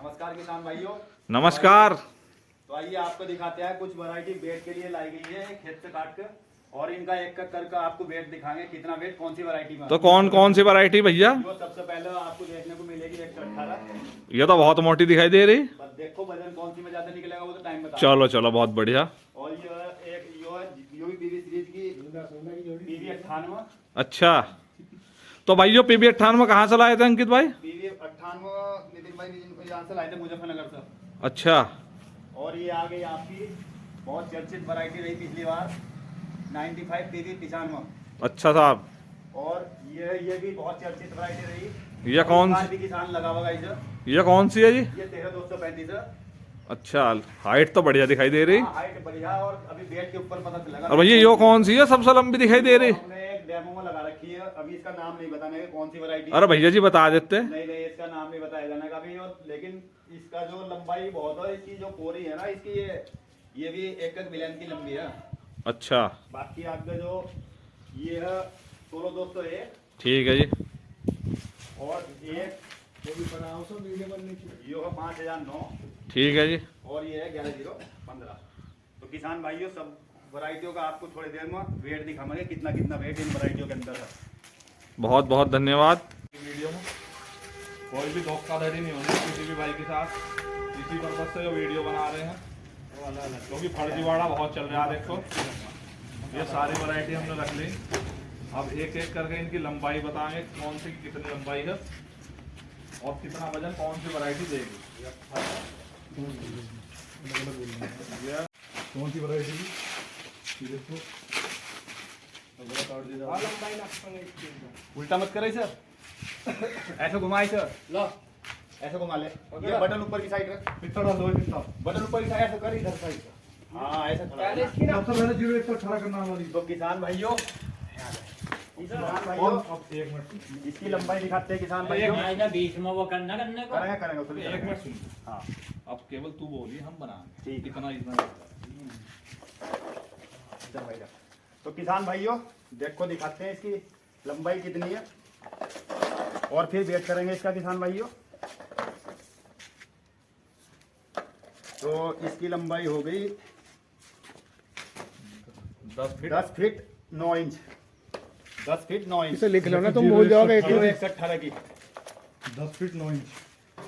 नमस्कार किसान भाइयों। नमस्कार। तो आइए आपको दिखाते हैं कुछ वैरायटी वेट के लिए लाई गई है खेत से काट कर, और इनका एक एक करके आपको वेट दिखाएंगे कितना वेट कौन सी वैरायटी में। तो कौन कौन सी वैरायटी भैया? जो सबसे पहले आपको देखने को मिलेगी 118। ये तो बहुत मोटी दिखाई दे रही। बस देखो वजन कौन सी में ज्यादा निकलेगा वो तो टाइम बता। चलो चलो बहुत बढ़िया। और ये एक यो भी पीवी सीरीज की पीवी 98। अच्छा, तो भाई जो PB 98 कहाँ से लाए थे अंकित भाई? पीवी 98 नितिन भाई यहाँ से लाए थे मुजफ्फरनगर से। अच्छा। और ये आ गई आपकी बहुत चर्चित वैरायटी रही पिछली बार 95 पीवी 95। अच्छा साहब। और ये भी बहुत चर्चित वैरायटी रही। ये कौन सी? भी किसान लगा होगा इधर। ये कौन सी है जी? ये 13235 है। अच्छा, हाइट तो बढ़िया दिखाई दे रही। हाइट बढ़िया और अभी वेट के ऊपर पता चलेगा। और भैया ये कौन सी है सबसे लंबी दिखाई दे रही? हमने एक डेमो में लगा रखी है, अभी इसका नाम नहीं बताने का कौन सी वैरायटी। अरे भैया जी बता देते। नहीं नहीं, इसका नाम नहीं बताया जाने का अभी। और लेकिन इसका जो लंबाई बहुत है, इसकी जो पोरी है ना इसकी, ये भी एक एक मिलियन की लंबी है। अच्छा, बाकी आपका जो ये है 16201। ठीक है जी। और एक ये है 5009। ठीक है जी। और ये है 11015। तो किसान भाइयों सब वैरायटियों का आपको थोड़ी देर में वेट दिखाएंगे कितना कितना वेट इन वैरायटियों के अंदर है। बहुत बहुत धन्यवाद। वीडियो में कोई भी धोखाधड़ी नहीं होनी किसी भी भाई के साथ। इसी पर्पज से जो वीडियो बना रहे हैं, क्योंकि फर्जीवाड़ा बहुत चल रहा है। देखो ये सारी वैरायटी हमने रख ली। अब एक एक करके इनकी लंबाई बताएंगे, कौन सी कितनी लंबाई है और कितना वजन कौन सी वैरायटी देगी। कौन सी वैरायटी देखो। उल्टा मत करे सर, ऐसे घुमाए सर, लो ऐसे घुमा ले। ये बटन ऊपर की साइड रख, कितना डाल दो कितना? बटन ऊपर की साइड ऐसे कर, इधर साइड से। हाँ ऐसे खड़ा कर। सबसे पहले 01 खड़ा करना हमारी। तो किसान भाइयों अब एक मिनट इसकी लंबाई दिखाते हैं किसान भाइयों। बीच में वो करना करने को करेंगे करेंगे उसको भी एक करेंगे। मिनट सुन, हाँ अब केवल तू बोली हम बनाएंगे। ठीक है। इतना इतना चल भाई जा। तो किसान भाइयों देखो दिखाते हैं इसकी लंबाई कितनी है और फिर वेट करेंगे इसका किसान भाइयों। तो इसकी लंबाई हो गई 10 feet 10 feet 9 inch. 10 feet 9 inch. इसे लिख लो ना, तुम भूल जाओगे। 118 की 10 फीट 9 इंच।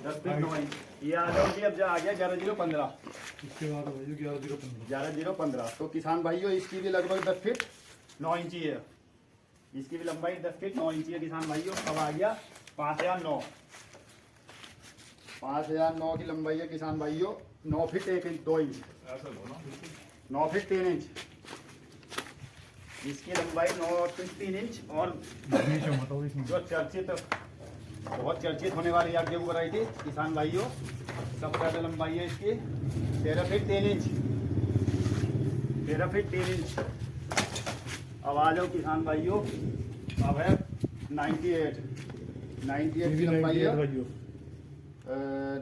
10 feet 9 inch. ये आ जाओ जी, अब जा आ गया 11015। इसके बाद भाई 11 11015। तो किसान भाइयों इसकी भी लगभग 10 फीट 9 इंची है। इसकी भी लंबाई 10 फीट 9 इंची है किसान भाइयों। अब आ गया 5009। 5009 की लंबाई है किसान भाइयों। 9 feet 1 inch 2 inch. 9 feet 3 inch. इसकी लंबाई 9 फीट 3 इंच। और बीच में बताओ इसमें। जो चर्चित बहुत चर्चित होने वाली है गेहूं वैरायटी किसान भाइयों, सबसे ज़्यादा लंबाई है इसकी 13 फीट 3 इंच। 13 feet 3 inch. अब आ जाओ किसान भाइयों, अब है 98 की लंबाई है।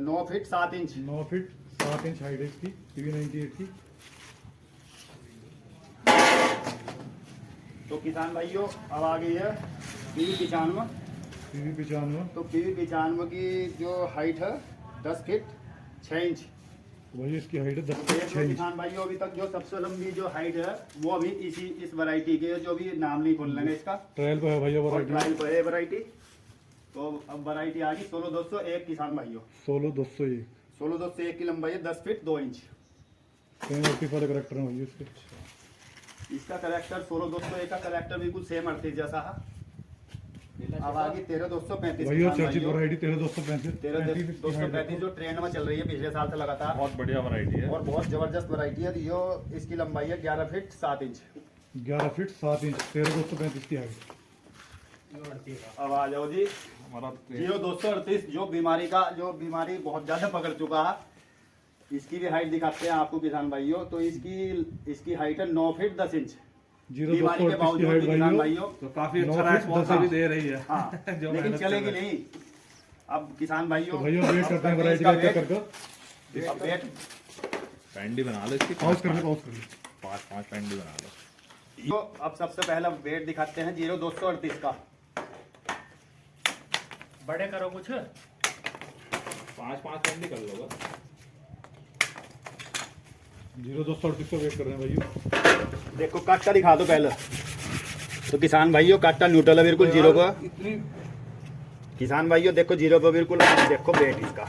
9 feet 7 inch. 9 feet 7 inch height है इसकी TV 98 की। तो किसान भाइयों अब आ गई है PV 95। TV 95। तो PV 95 की जो हाइट है 10 फीट 6 इंच। वही इसकी हाइट है 10 तो फीट देखो 6 इंच। किसान भाइयों अभी तक जो सबसे लंबी जो हाइट है वो अभी इस वैरायटी के, जो भी नाम नहीं बोल लेंगे इसका, ट्रायल पे है भैया और वैरायटी। ट्रायल पर है वैरायटी। तो अब वैरायटी आ गई 16201 किसान भाइयों। 16201। 16201 की लंबाई है 10 फीट 2 इंच। वाले करेक्टर है भैया इसके। इसका करेक्टर 16201 का करेक्टर बिल्कुल सेम अर्थी जैसा है। अब आ गई 13235 भैया चर्चित वैरायटी 13235। 13235 जो ट्रेंड में चल रही है पिछले साल से लगातार, बहुत बढ़िया वैरायटी है और बहुत जबरदस्त वैरायटी है। यो इसकी लंबाई है 11 फीट 7 इंच। 11 फीट 7 इंच 13235 की हाइट। अब आ जाओ जी हमारा। 0238 जो बीमारी बहुत ज्यादा पकड़ चुका है, इसकी भी हाइट दिखाते हैं आपको किसान भाइयों। तो इसकी हाइट है 9 फीट 10 इंच। बीमारी के 0238 की बावजूद हाइट भी किसान भाइयों। भाइयों, तो काफी 9 अच्छा फीट रिस्पॉन्स 10 भी दे रही है। हाँ जो लेकिन मेहनत चलेगी कर रहे हैं। नहीं। अब किसान भाइयों तो भैया वेट करते हैं अब वैरायटी इसका का क्या वेट- करके। अब वेट पैंडी बना लो इसकी। पॉज कर लो। 5 पैंडी बना लो। यो अब सबसे पहला वेट दिखाते हैं 0238 का। बड़े करो कुछ। 5 पेंडी कर लो बस। 0238 का वेट कर रहे हैं भाइयों। देखो काटा दिखा दो पहले। तो किसान भाइयों काटा न्यूट्रल है बिल्कुल जीरो पर। इतनी किसान भाइयों देखो जीरो पर बिल्कुल। देखो वेट इसका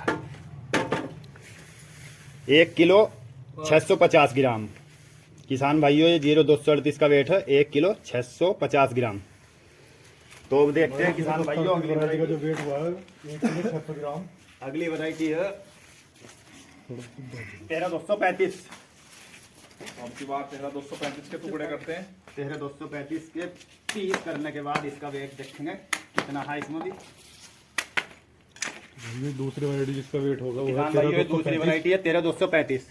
1 किलो 650 ग्राम। किसान भाइयों ये 0238 का वेट है, 1 किलो 650 ग्राम। तो अब देखते हैं किसान भाइयों अगली वैरायटी का वैरायटी। जो वेट हुआ है 1 किलो 600 ग्राम। अगली वैरायटी है 13235। अब की बात 13235 के टुकड़े करते हैं। 13235 के पीस करने के बाद इसका वेट देखेंगे कितना है इसमें भी। ये दूसरी वैरायटी जिसका वेट होगा वो है किसान भाइयों ये दूसरी 13235। वैरायटी है 13235।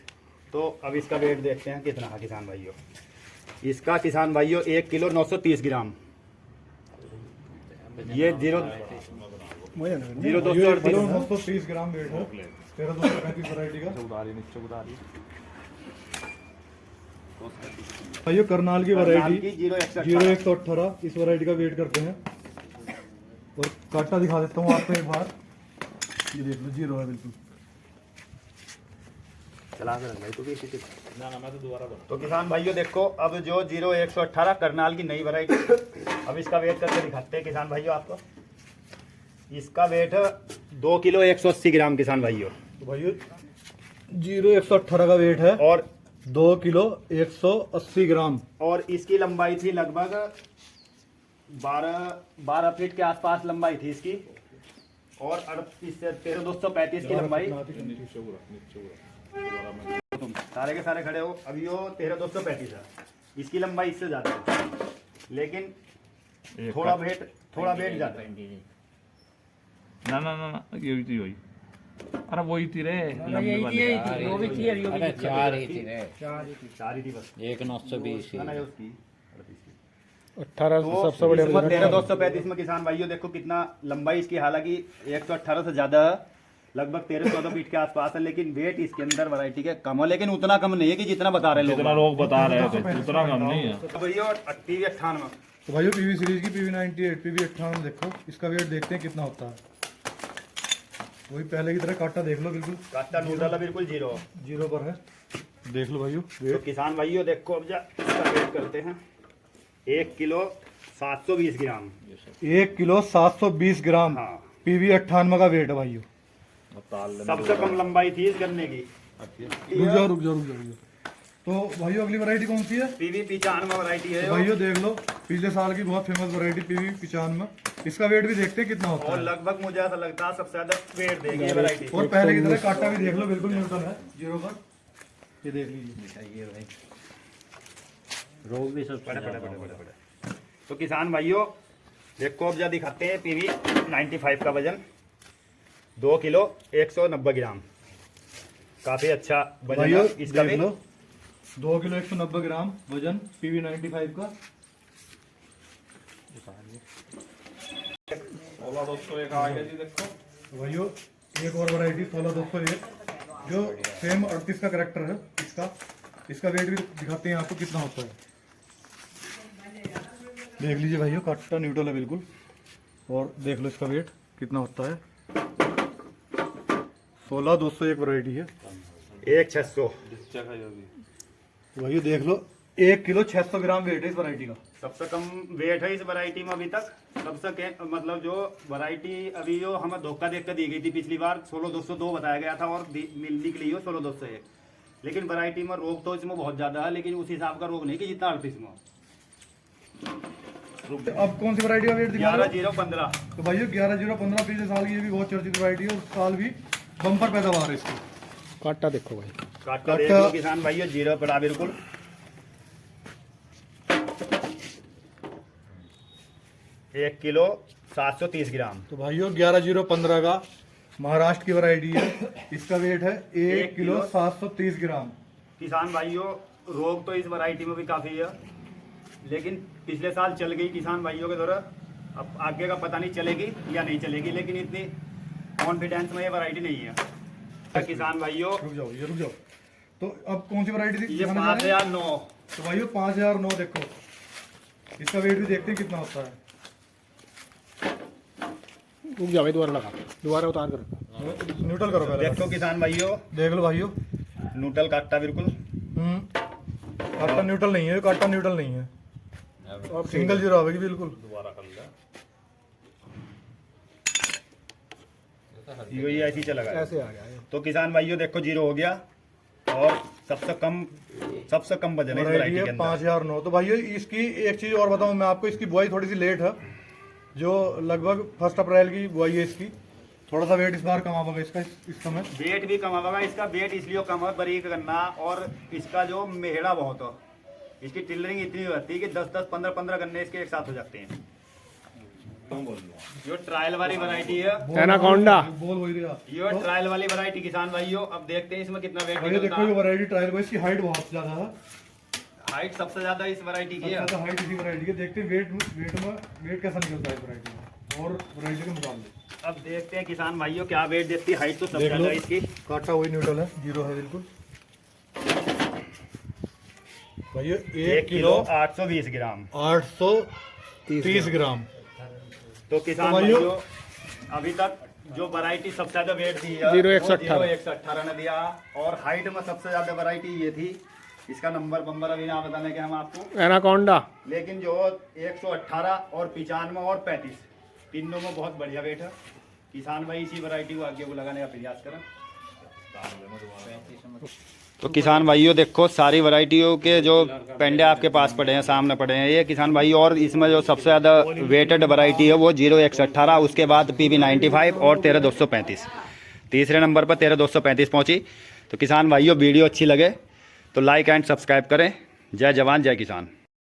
तो अब इसका वेट देखते हैं कितना है किसान भाइयों। इसका किसान भाइयों 1 किलो 930 ग्राम। ये 0238 930 ग्राम वेट है 13235 वैरायटी का। नीचे उतारी भाइयों करनाल की करनाल वैरायटी की 0118 0118 इस वैरायटी का वेट करते हैं। और काटा दिखा देता हूँ आपको एक बार। ये देख लो जीरो है बिल्कुल। चला कर भाई तो भी इसी से। ना मैं तो दोबारा बना। तो किसान भाइयों देखो अब जो 0118 करनाल की नई वैरायटी। अब इसका वेट करके दिखाते हैं किसान भाइयों आपको। इसका वेट है 2 किलो 180 ग्राम किसान भाइयों। तो भाइयों 0118 का वेट है और 2 किलो 180 ग्राम। और इसकी लंबाई थी लगभग 12 फीट के आसपास लंबाई थी इसकी। और 38 से 13235 की लंबाई। नीचे उड़ा दोबारा मैं। तुम सारे के सारे खड़े हो। अभी वो 13235 है। इसकी लंबाई इससे ज्यादा है लेकिन थोड़ा वेट ज्यादा है। ना ना ना ना ये थी वही। अरे वही थी रे लंबी वाली। अरे चार ही थी रे। चार ही थी बस। 1920 ना ये उसकी 18 तो सबसे बड़े 13235 में किसान भाइयों देखो कितना लंबाई इसकी। हालांकि 118 से ज्यादा है, लगभग 13-14 फीट के आसपास है। लेकिन वेट इसके अंदर वैरायटी के कम है, लेकिन उतना कम नहीं है कि जितना बता रहे हैं जितना लोग। लोग बता रहे थे उतना कम नहीं है। तो भैया 98 तो भाइयों पीवी सीरीज की PV98 PV98 देखो इसका वेट देखते हैं कितना होता है। वही पहले की तरह काटा देख लो बिल्कुल काटा न्यूट्रल है बिल्कुल जीरो। जीरो पर है। देख लो भाइयों तो वेट। किसान भाइयों देखो अब इसका वेट करते हैं 1 किलो 720 ग्राम। 1 किलो 720 ग्राम हाँ PV98 का वेट है भाइयों। सबसे कम लंबाई थी इस गन्ने की। रुक जाओ। तो भाइयों अगली वैरायटी कौन सी है? PV 95 वैरायटी है तो वो। भाइयों देख लो पिछले साल की बहुत फेमस वैरायटी PV 95। इसका वेट भी देखते हैं कितना होता और है। लगभग मुझे ऐसा लगता है सबसे ज्यादा वेट देगी ये वैरायटी। और पहले की तरह काटा भी देख लो बिल्कुल न्यूट्रल है जीरो पर। ये देख लीजिए रोग भी सब बड़े। तो किसान भाइयों देखो अब जा दिखाते हैं PV 95 का वजन 2 किलो 190 ग्राम। काफी अच्छा वजन भाइयों है इसका देख भी। लो 2 किलो 190 ग्राम वजन PV 95 का। 16201 आ गया जी देखो। तो भाइयों एक और वैरायटी 16201 जो सेम 38 का करेक्टर है इसका वेट भी दिखाते हैं आपको कितना होता है। देख लीजिए भाइयों काटा न्यूट्रल है बिल्कुल। और देख लो इसका वेट कितना होता है। 16201 वैरायटी है। 1600। तो भाइयों देख लो 1 किलो 600 ग्राम वेट है इस वैरायटी का। सबसे कम वेट है इस वैरायटी में अभी तक। मतलब जो वैरायटी अभी जो हमें धोखा देख कर दी गई थी पिछली बार 16202 बताया गया था और निकली हो 16201। लेकिन वैरायटी में रोग तो इसमें बहुत ज्यादा है, लेकिन उस हिसाब का रोग नहीं कि जितना 38 में। अब कौन सी वैरायटी का वेट दिखा रहे हो? 11015। तो भाइयों 11015 पिछले साल की ये भी बहुत चर्चित वैरायटी है। उस साल भी बम्पर पैदावार है इसकी। काटा देखो भाई। काटा देख लो किसान भाइयों जीरो पड़ा बिल्कुल। एक किलो 730 ग्राम। तो भाइयों 11015 का महाराष्ट्र की वैरायटी है। इसका वेट है 1 किलो 730 ग्राम। किसान भाइयों रोग तो इस वैरायटी में भी काफी है, लेकिन पिछले साल चल गई किसान भाइयों के द्वारा। अब आगे का पता नहीं चलेगी या नहीं चलेगी, लेकिन इतनी कॉन्फिडेंस में ये वैरायटी नहीं है। किसान भाइयों रुक जाओ। तो अब कौन सी वैरायटी ये 5009। तो भाइयों 5009 देखो इसका वेट भी देखते हैं कितना होता है। रुक जाओ भाई दोबारा लगा दोबारा उतार कर। न्यूट्रल करो पहले। देखो किसान भाइयों, देख लो भाइयों। न्यूट्रल काटता बिल्कुल। काटा न्यूट्रल नहीं है, काटा न्यूट्रल नहीं है, सिंगल जीरो आवेगी बिल्कुल। ये ऐसे ही चला गया। ऐसे आ गया ये। तो किसान भाइयों देखो जीरो हो गया और सबसे कम वजन है इस वैरायटी वैरायटी है के अंदर। 5009। तो भाइयों इसकी एक चीज और बताऊं मैं आपको, इसकी बुआई थोड़ी सी लेट है, जो लगभग 1 अप्रैल की बुआई है इसकी। थोड़ा सा वेट इस बार कम आएगा इसका इस समय। वेट भी कम होगा इसका, वेट इसलिए कम है बारीक गन्ना, और इसका जो मेहड़ा बहुत है, इसकी टिलरिंग इतनी होती है कि 10-10, 15-15 गन्ने इसके एक साथ हो जाते हैं। जो ट्रायल वाली वैरायटी है, एनाकोंडा। बोल वही रहा। ये ट्रायल वाली वैरायटी किसान भाइयों, अब देखते हैं इसमें कितना वेट भाई निकलता देखो ये है। वैरायटी ट्रायल में इसकी हाइट बहुत ज्यादा है, हाइट सबसे ज्यादा इस वैरायटी की है। सबसे ज्यादा हाइट इसी वैरायटी की। देखते हैं वेट कैसा निकलता है इस वैरायटी में और वैरायटी के मुकाबले। अब देखते हैं किसान भाइयों क्या वेट देती है। हाइट तो सबसे देख लो ज्यादा इसकी। काटा वही न्यूट्रल है, जीरो है बिल्कुल। भाई 1 किलो 820 ग्राम। 830 ग्राम। तो किसान तो भाइयों- भाइयों अभी तक जो वैरायटी सबसे ज्यादा वेट दी है 0118 ने दिया, और हाइट में सबसे ज्यादा वैरायटी ये थी। इसका नंबर अभी ना बताने के हम आपको, एनाकोंडा। लेकिन जो 118 और 95 और 35 तीनों में बहुत बढ़िया वेट है। किसान भाई इसी वैरायटी को आगे को लगाने का प्रयास करें। तो किसान भाइयों देखो सारी वैरायटियों के जो पेंडे आपके पास पड़े हैं, सामने पड़े हैं ये किसान भाई। और इसमें जो सबसे ज़्यादा वेटेड वैरायटी है वो 0118, उसके बाद PB95 और 13235। तीसरे नंबर पर 13235 पहुंची। तो किसान भाइयों वीडियो अच्छी लगे तो लाइक एंड सब्सक्राइब करें। जय जवान जय किसान।